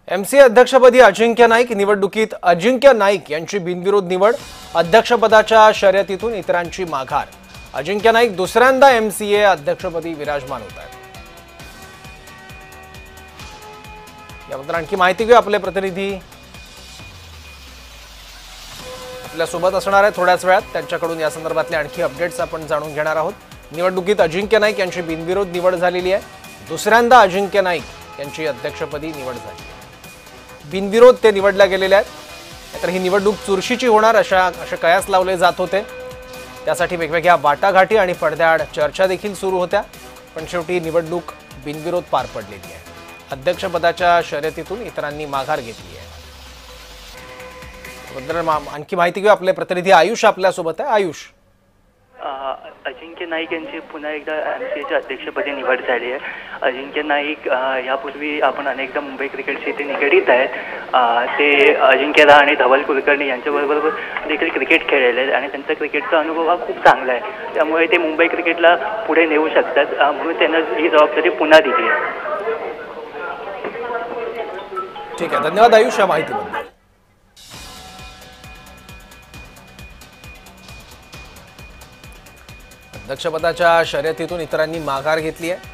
MCA अध्यक्षपदी अजिंक्य नाईक निवडणुकीत अजिंक्य नाईक यांची बिनविरोध निवड। अध्यक्षपदाच्या शर्यतीतून इतरांची माघार। अजिंक्य नाईक दुसऱ्यांदा एमसीए अध्यक्षपदी विराजमान होत आहेत। याबद्दल आणखी माहिती घेऊ आपले प्रतिनिधी आपल्या सोबत असणार आहेत थोड्याच वेळात। त्यांच्याकडून या संदर्भातले आणखी अपडेट्स आपण जाणून घेणार आहोत। निवडणुकीत अजिंक्य नाईक यांची बिनविरोध निवड झालेली आहे। दुसऱ्यांदा अजिंक्य नाईक यांची अध्यक्षपदी निवड झाली। बिनविरोध ते निवडल्या गेलेले आहेत। तर ही निवडणूक चुरशीची होणार असे कयास लावले जात होते। त्यासाठी वेगवेगळ्या वाटाघाटी आणि पडद्याआड चर्चा देखील सुरू होत्या, पण शेवटी निवडणूक बिनविरोध पार पडलेली आहे। अध्यक्षपदाच्या शर्यतीतून इतरांनी माघार घेतली आहे। याबद्दल आणखी माहिती घेऊ आपले प्रतिनिधी आयुष आपल्या सोबत आहे। आयुष, अजिंक्य नाईक यांची पुन्हा एकदा एमसीएच्या अध्यक्षपदी निवड झाली आहे। अजिंक्य नाईक यापूर्वी आपण अनेकदा मुंबई क्रिकेटशी ते निगडीत आहेत। ते अजिंक्यदा आणि धवल कुलकर्णी यांच्याबरोबर देखील क्रिकेट खेळलेले आहेत आणि त्यांचा क्रिकेटचा अनुभव हा खूप चांगला आहे। त्यामुळे ते मुंबई क्रिकेटला पुढे नेऊ शकतात, म्हणून त्यांना ही जबाबदारी पुन्हा दिली आहे। ठीक आहे, धन्यवाद आयुष या माहितीबद्दल। अध्यक्षपदाच्या शर्यतीतून इतरांनी माघार घेतली आहे।